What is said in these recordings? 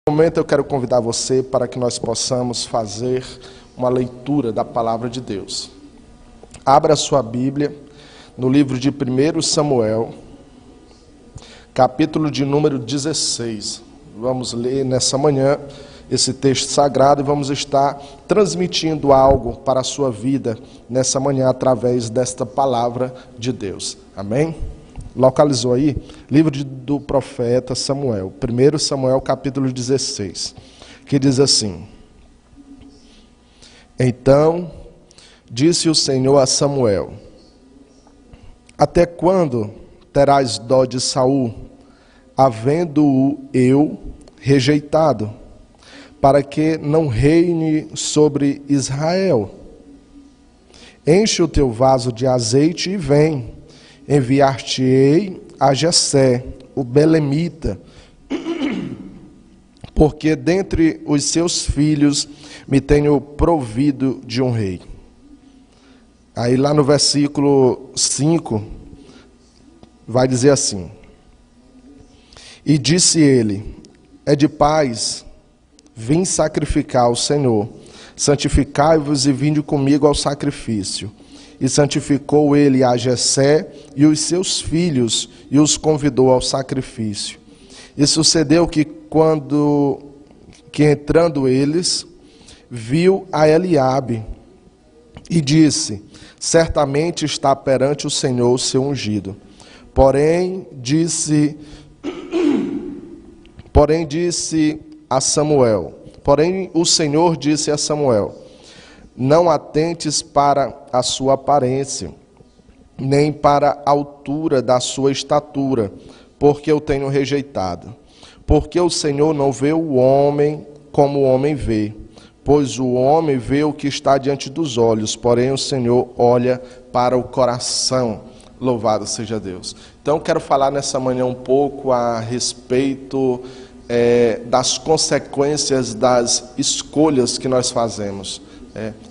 Momento eu quero convidar você para que nós possamos fazer uma leitura da palavra de Deus. Abra a sua Bíblia no livro de 1 Samuel, capítulo de número 16. Vamos ler nessa manhã esse texto sagrado e vamos estar transmitindo algo para a sua vida nessa manhã através desta palavra de Deus. Amém? Localizou aí? Livro do profeta Samuel, 1 Samuel capítulo 16, que diz assim: Então disse o Senhor a Samuel: Até quando terás dó de Saul, havendo-o eu rejeitado, para que não reine sobre Israel? Enche o teu vaso de azeite e vem. Enviar-te-ei a Jessé, o belemita, porque dentre os seus filhos me tenho provido de um rei. Aí lá no versículo 5, vai dizer assim: E disse ele: É de paz, vim sacrificar ao Senhor, santificai-vos e vinde comigo ao sacrifício. E santificou ele a Jessé e os seus filhos, e os convidou ao sacrifício. E sucedeu que entrando eles, viu a Eliabe, e disse: Certamente está perante o Senhor o seu ungido. Porém disse o Senhor disse a Samuel: Não atentes para a sua aparência, nem para a altura da sua estatura, porque eu tenho rejeitado. Porque o Senhor não vê o homem como o homem vê, pois o homem vê o que está diante dos olhos, porém o Senhor olha para o coração. Louvado seja Deus. Então quero falar nessa manhã um pouco a respeito das consequências das escolhas que nós fazemos.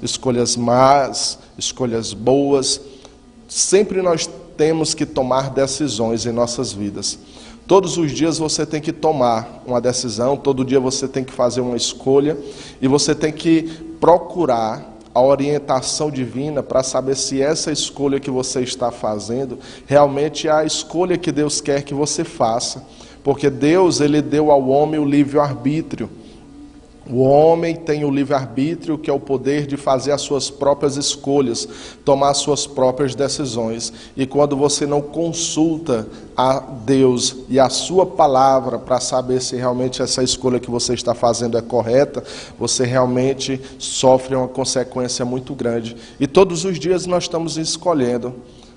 Escolhas más, escolhas boas. Sempre nós temos que tomar decisões em nossas vidas. Todos os dias você tem que tomar uma decisão, todo dia você tem que fazer uma escolha e você tem que procurar a orientação divina para saber se essa escolha que você está fazendo realmente é a escolha que Deus quer que você faça. Porque Deus, Ele deu ao homem o livre-arbítrio. O homem tem o livre-arbítrio, que é o poder de fazer as suas próprias escolhas, tomar as suas próprias decisões. E quando você não consulta a Deus e a sua palavra para saber se realmente essa escolha que você está fazendo é correta, você realmente sofre uma consequência muito grande. E todos os dias nós estamos escolhendo.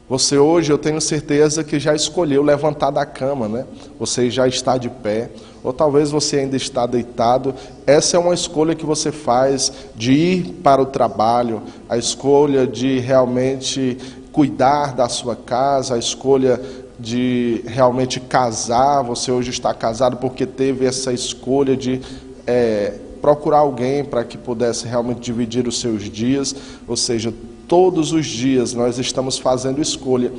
Você hoje, eu tenho certeza que já escolheu levantar da cama, né? Você já está de pé, ou talvez você ainda está deitado. Essa é uma escolha que você faz de ir para o trabalho, a escolha de realmente cuidar da sua casa, a escolha de realmente casar. Você hoje está casado porque teve essa escolha de procurar alguém para que pudesse realmente dividir os seus dias, ou seja, todos os dias nós estamos fazendo escolha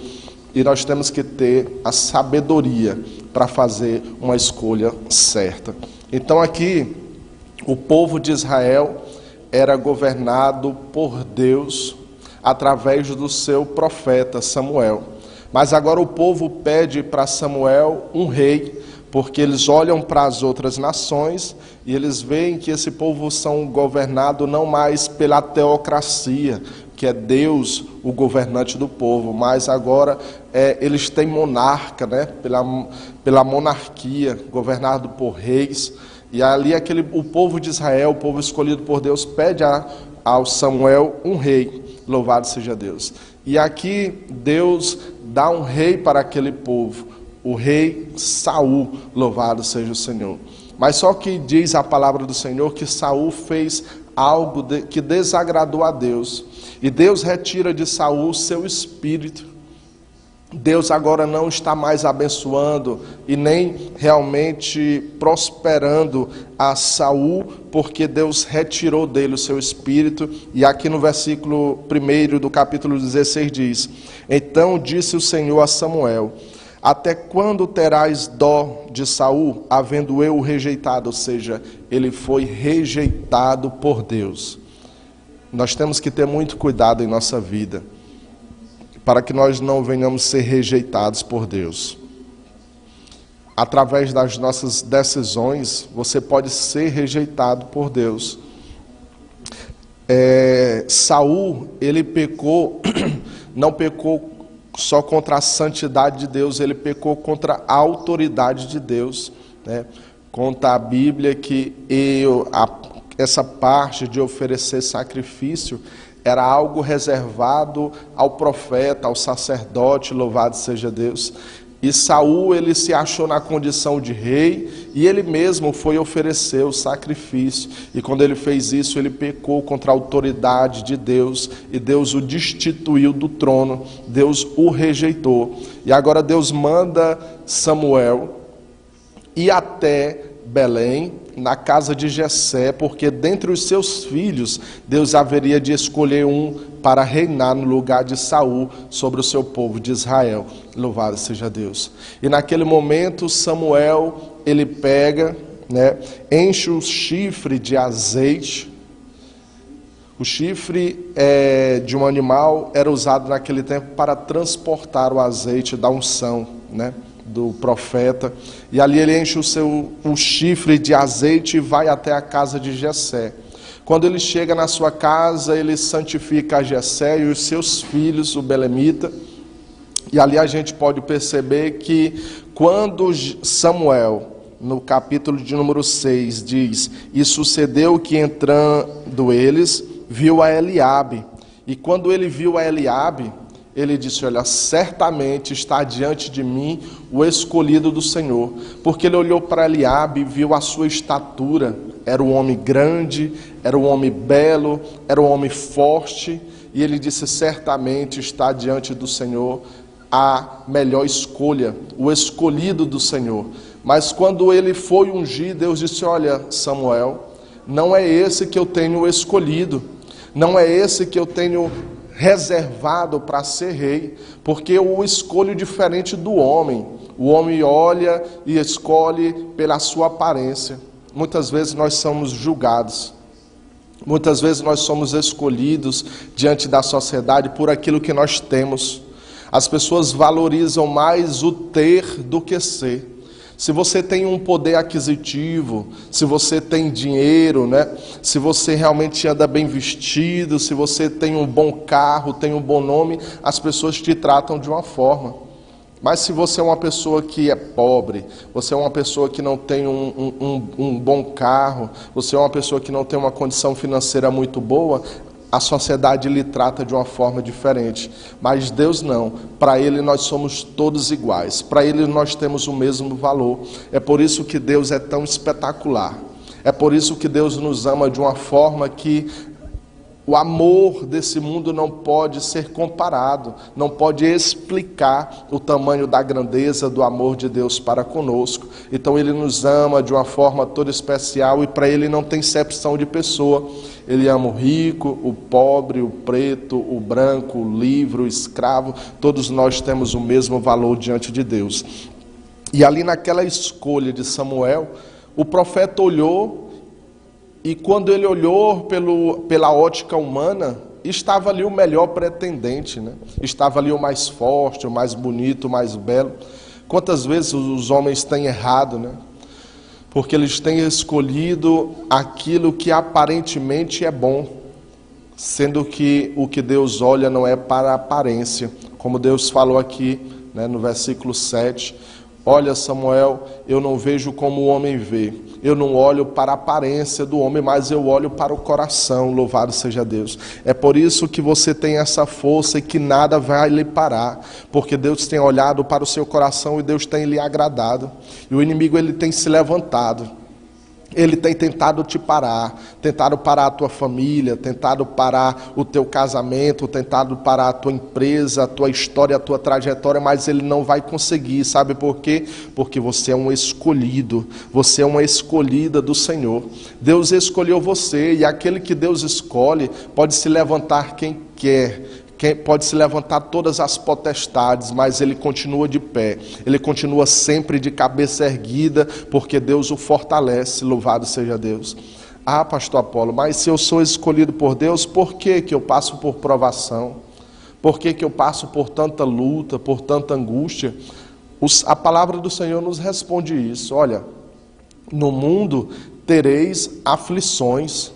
e nós temos que ter a sabedoria para fazer uma escolha certa. Então aqui, o povo de Israel era governado por Deus através do seu profeta Samuel. Mas agora o povo pede para Samuel um rei, porque eles olham para as outras nações e eles veem que esse povo são governado não mais pela teocracia, que é Deus o governante do povo, mas agora eles têm monarca, né? Pela monarquia, governado por reis. E ali o povo de Israel, o povo escolhido por Deus, pede ao Samuel um rei. Louvado seja Deus. E aqui Deus dá um rei para aquele povo, o rei Saul. Louvado seja o Senhor. Mas só que diz a palavra do Senhor que Saul fez algo que desagradou a Deus. E Deus retira de Saul o seu espírito. Deus agora não está mais abençoando e nem realmente prosperando a Saul, porque Deus retirou dele o seu espírito. E aqui no versículo 1 do capítulo 16 diz: Então disse o Senhor a Samuel: Até quando terás dó de Saul, havendo eu o rejeitado? Ou seja, ele foi rejeitado por Deus. Nós temos que ter muito cuidado em nossa vida, para que nós não venhamos ser rejeitados por Deus. Através das nossas decisões, você pode ser rejeitado por Deus. Saul, ele pecou, não pecou só contra a santidade de Deus, ele pecou contra a autoridade de Deus, né? Conta a Bíblia que essa parte de oferecer sacrifício era algo reservado ao profeta, ao sacerdote, louvado seja Deus. E Saul, ele se achou na condição de rei e ele mesmo foi oferecer o sacrifício. E quando ele fez isso, ele pecou contra a autoridade de Deus e Deus o destituiu do trono, Deus o rejeitou. E agora Deus manda Samuel ir até Belém, na casa de Jessé, porque dentre os seus filhos, Deus haveria de escolher um para reinar no lugar de Saul sobre o seu povo de Israel. Louvado seja Deus. E naquele momento, Samuel, ele pega, né, enche o chifre de azeite. O chifre de um animal era usado naquele tempo para transportar o azeite da unção, né, do profeta, e ali ele enche o chifre de azeite e vai até a casa de Jessé. Quando ele chega na sua casa, ele santifica a Jessé e os seus filhos, o belemita, e ali a gente pode perceber que quando Samuel, no capítulo de número 6, diz: e sucedeu que entrando eles, viu a Eliabe, e quando ele viu a Eliabe, ele disse: olha, certamente está diante de mim o escolhido do Senhor, porque ele olhou para Eliabe e viu a sua estatura, era um homem grande, era um homem belo, era um homem forte, e ele disse: certamente está diante do Senhor a melhor escolha, o escolhido do Senhor. Mas quando ele foi ungir, Deus disse: olha, Samuel, não é esse que eu tenho escolhido, não é esse que eu tenho reservado para ser rei, porque eu o escolho diferente do homem. O homem olha e escolhe pela sua aparência. Muitas vezes nós somos julgados, muitas vezes nós somos escolhidos diante da sociedade por aquilo que nós temos. As pessoas valorizam mais o ter do que ser. Se você tem um poder aquisitivo, se você tem dinheiro, né? Se você realmente anda bem vestido, se você tem um bom carro, tem um bom nome, as pessoas te tratam de uma forma. Mas se você é uma pessoa que é pobre, você é uma pessoa que não tem um bom carro, você é uma pessoa que não tem uma condição financeira muito boa, a sociedade lhe trata de uma forma diferente, mas Deus não. Para Ele nós somos todos iguais, para Ele nós temos o mesmo valor. É por isso que Deus é tão espetacular, é por isso que Deus nos ama de uma forma que o amor desse mundo não pode ser comparado, não pode explicar o tamanho da grandeza do amor de Deus para conosco. Então Ele nos ama de uma forma toda especial e para Ele não tem exceção de pessoa. Ele ama o rico, o pobre, o preto, o branco, o livre, o escravo. Todos nós temos o mesmo valor diante de Deus. E ali naquela escolha de Samuel, o profeta olhou, e quando ele olhou pela ótica humana, estava ali o melhor pretendente, né? Estava ali o mais forte, o mais bonito, o mais belo. Quantas vezes os homens têm errado, né? Porque eles têm escolhido aquilo que aparentemente é bom, sendo que o que Deus olha não é para a aparência, como Deus falou aqui, né, no versículo 7, olha, Samuel, eu não vejo como o homem vê, eu não olho para a aparência do homem, mas eu olho para o coração, louvado seja Deus. É por isso que você tem essa força e que nada vai lhe parar, porque Deus tem olhado para o seu coração e Deus tem lhe agradado, e o inimigo ele tem se levantado. Ele tem tentado te parar, tentado parar a tua família, tentado parar o teu casamento, tentado parar a tua empresa, a tua história, a tua trajetória, mas ele não vai conseguir, sabe por quê? Porque você é um escolhido, você é uma escolhida do Senhor. Deus escolheu você e aquele que Deus escolhe pode se levantar quem quer, pode se levantar todas as potestades, mas ele continua de pé, ele continua sempre de cabeça erguida, porque Deus o fortalece, louvado seja Deus. Ah, pastor Apolo, mas se eu sou escolhido por Deus, por que eu passo por provação? Por que eu passo por tanta luta, por tanta angústia? A palavra do Senhor nos responde isso. Olha, no mundo tereis aflições.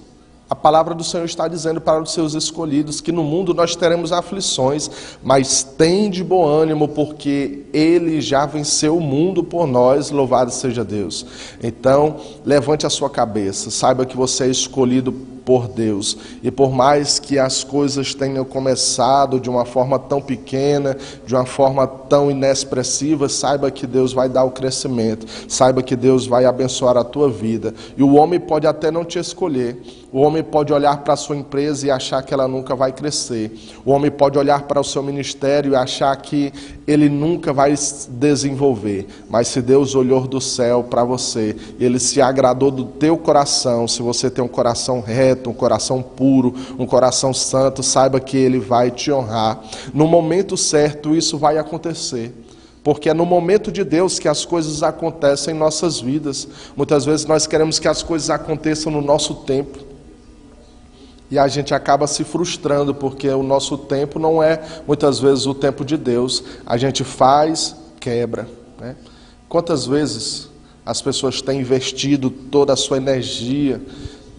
A palavra do Senhor está dizendo para os seus escolhidos que no mundo nós teremos aflições, mas tende bom ânimo, porque Ele já venceu o mundo por nós, louvado seja Deus. Então, levante a sua cabeça, saiba que você é escolhido por Deus, e por mais que as coisas tenham começado de uma forma tão pequena, de uma forma tão inexpressiva, saiba que Deus vai dar o crescimento, saiba que Deus vai abençoar a tua vida. E o homem pode até não te escolher, o homem pode olhar para a sua empresa e achar que ela nunca vai crescer, o homem pode olhar para o seu ministério e achar que ele nunca vai se desenvolver, mas se Deus olhou do céu para você, Ele se agradou do teu coração, se você tem um coração reto, um coração puro, um coração santo, saiba que Ele vai te honrar. No momento certo isso vai acontecer, porque é no momento de Deus que as coisas acontecem em nossas vidas. Muitas vezes nós queremos que as coisas aconteçam no nosso tempo, e a gente acaba se frustrando, porque o nosso tempo não é, muitas vezes, o tempo de Deus. A gente faz, quebra, né? Quantas vezes as pessoas têm investido toda a sua energia,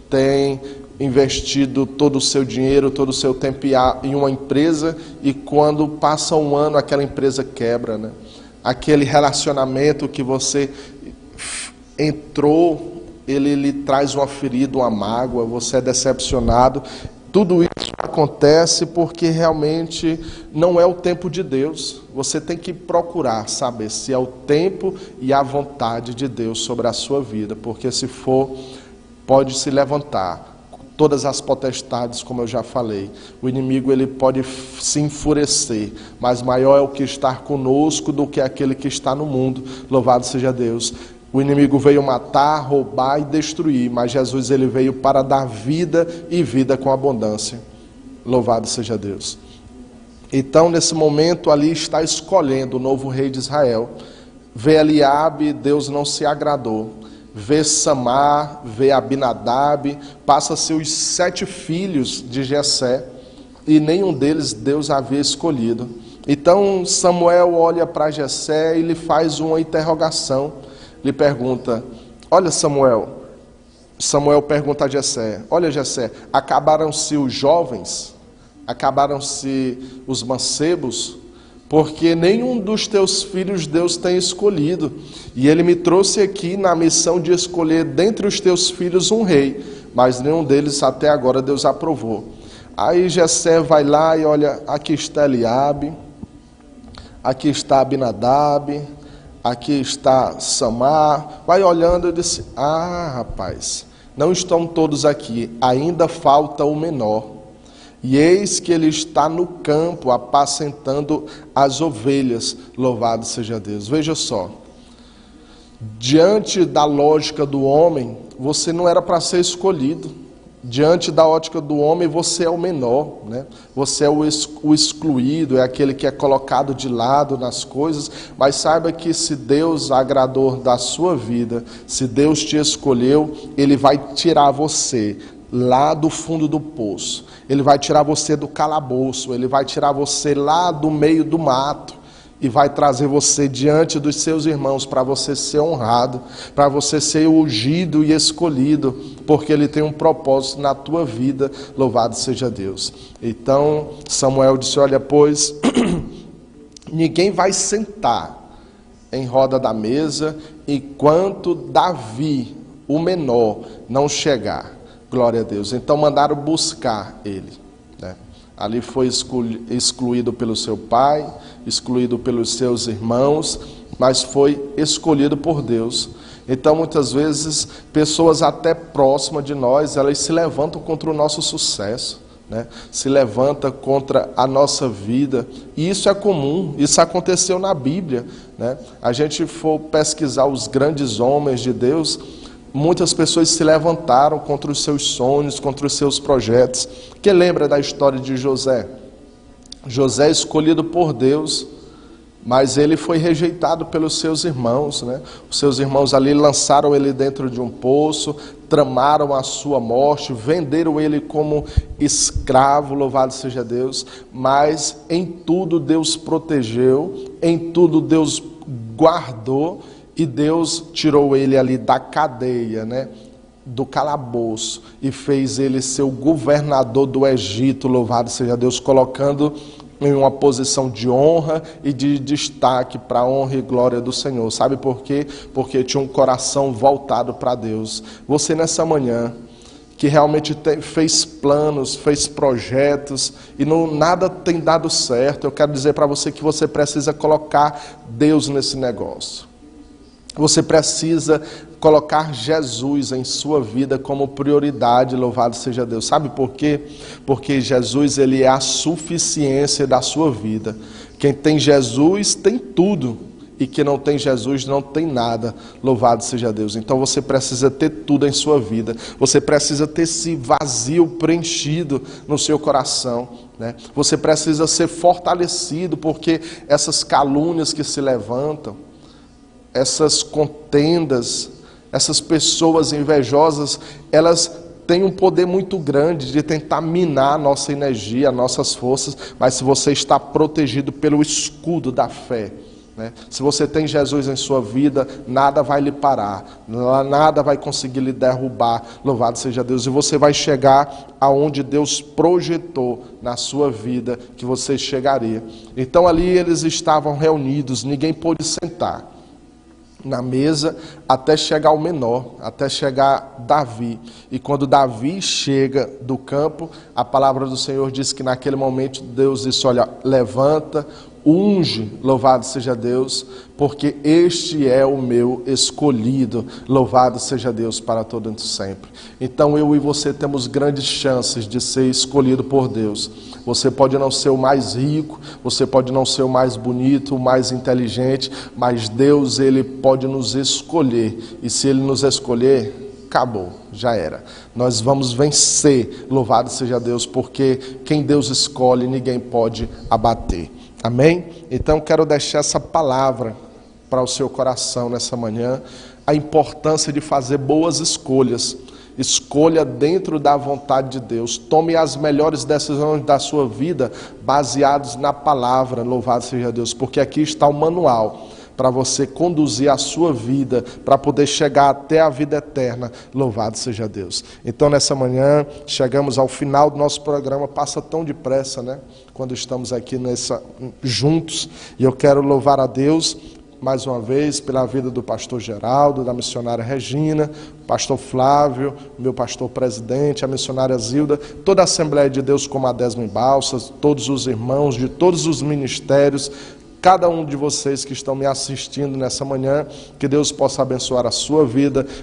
têm investido todo o seu dinheiro, todo o seu tempo em uma empresa, e quando passa um ano, aquela empresa quebra, né? Aquele relacionamento que você entrou, ele lhe traz uma ferida, uma mágoa, você é decepcionado. Tudo isso acontece porque realmente não é o tempo de Deus. Você tem que procurar saber se é o tempo e a vontade de Deus sobre a sua vida, porque se for, pode se levantar todas as potestades, como eu já falei. O inimigo ele pode se enfurecer, mas maior é o que está conosco do que aquele que está no mundo. Louvado seja Deus. O inimigo veio matar, roubar e destruir, mas Jesus ele veio para dar vida e vida com abundância. Louvado seja Deus. Então, nesse momento ali está escolhendo o novo rei de Israel. Vê Eliabe, Deus não se agradou. Vê Samar, vê Abinadab, passa-se os 7 filhos de Jessé, e nenhum deles Deus havia escolhido. Então Samuel olha para Jessé e lhe faz uma interrogação. Lhe pergunta: olha Samuel pergunta a Jessé: olha Jessé, acabaram-se os jovens? Acabaram-se os mancebos? Porque nenhum dos teus filhos Deus tem escolhido, e ele me trouxe aqui na missão de escolher dentre os teus filhos um rei, mas nenhum deles até agora Deus aprovou. Aí Jessé vai lá e olha, aqui está Eliabe, aqui está Abinadab, aqui está Samar. Vai olhando e disse: ah, rapaz, não estão todos aqui, ainda falta o menor. E eis que ele está no campo apacentando as ovelhas. Louvado seja Deus. Veja só, diante da lógica do homem, você não era para ser escolhido. Diante da ótica do homem, você é o menor, né? Você é o excluído, é aquele que é colocado de lado nas coisas. Mas saiba que se Deus agradou da sua vida, se Deus te escolheu, Ele vai tirar você lá do fundo do poço, Ele vai tirar você do calabouço, Ele vai tirar você lá do meio do mato e vai trazer você diante dos seus irmãos para você ser honrado, para você ser ungido e escolhido, porque Ele tem um propósito na tua vida. Louvado seja Deus. Então Samuel disse: olha, pois ninguém vai sentar em roda da mesa enquanto Davi, o menor, não chegar. Glória a Deus. Então mandaram buscar ele, né? Ali foi excluído pelo seu pai, excluído pelos seus irmãos, mas foi escolhido por Deus. Então muitas vezes pessoas até próximas de nós, elas se levantam contra o nosso sucesso, né? Se levanta contra a nossa vida, e isso é comum, isso aconteceu na Bíblia, né? A gente for pesquisar os grandes homens de Deus, muitas pessoas se levantaram contra os seus sonhos, contra os seus projetos. Quem lembra da história de José? José escolhido por Deus, mas ele foi rejeitado pelos seus irmãos, né? Os seus irmãos ali lançaram ele dentro de um poço, tramaram a sua morte, venderam ele como escravo, louvado seja Deus, mas em tudo Deus protegeu, em tudo Deus guardou, e Deus tirou ele ali da cadeia, né? Do calabouço, e fez ele ser o governador do Egito, louvado seja Deus, colocando em uma posição de honra e de destaque para a honra e glória do Senhor. Sabe por quê? Porque tinha um coração voltado para Deus. Você nessa manhã, que realmente fez planos, fez projetos e nada tem dado certo, eu quero dizer para você que você precisa colocar Deus nesse negócio. Você precisa colocar Jesus em sua vida como prioridade, louvado seja Deus. Sabe por quê? Porque Jesus, ele é a suficiência da sua vida. Quem tem Jesus tem tudo, e quem não tem Jesus não tem nada, louvado seja Deus. Então você precisa ter tudo em sua vida. Você precisa ter esse vazio preenchido no seu coração, né? Você precisa ser fortalecido, porque essas calúnias que se levantam, essas contendas, essas pessoas invejosas, elas têm um poder muito grande de tentar minar a nossa energia, nossas forças, mas se você está protegido pelo escudo da fé, né? Se você tem Jesus em sua vida, nada vai lhe parar, nada vai conseguir lhe derrubar, louvado seja Deus, e você vai chegar aonde Deus projetou na sua vida que você chegaria. Então ali eles estavam reunidos, ninguém pôde sentar na mesa até chegar o menor, até chegar Davi. E quando Davi chega do campo, a palavra do Senhor diz que naquele momento Deus disse: olha, levanta, unge, louvado seja Deus, porque este é o meu escolhido, louvado seja Deus para todo e sempre. Então eu e você temos grandes chances de ser escolhido por Deus. Você pode não ser o mais rico, você pode não ser o mais bonito, o mais inteligente, mas Deus, ele pode nos escolher, e se ele nos escolher, acabou, já era. Nós vamos vencer, louvado seja Deus, porque quem Deus escolhe, ninguém pode abater. Amém? Então quero deixar essa palavra para o seu coração nessa manhã, a importância de fazer boas escolhas. Escolha dentro da vontade de Deus. Tome as melhores decisões da sua vida baseadas na palavra, louvado seja Deus, porque aqui está o manual para você conduzir a sua vida, para poder chegar até a vida eterna, louvado seja Deus. Então nessa manhã, chegamos ao final do nosso programa, passa tão depressa, né? Quando estamos aqui juntos, e eu quero louvar a Deus mais uma vez pela vida do pastor Geraldo, da missionária Regina, pastor Flávio, meu pastor presidente, a missionária Zilda, toda a Assembleia de Deus como a Desma em Balsas, todos os irmãos de todos os ministérios, cada um de vocês que estão me assistindo nessa manhã, que Deus possa abençoar a sua vida,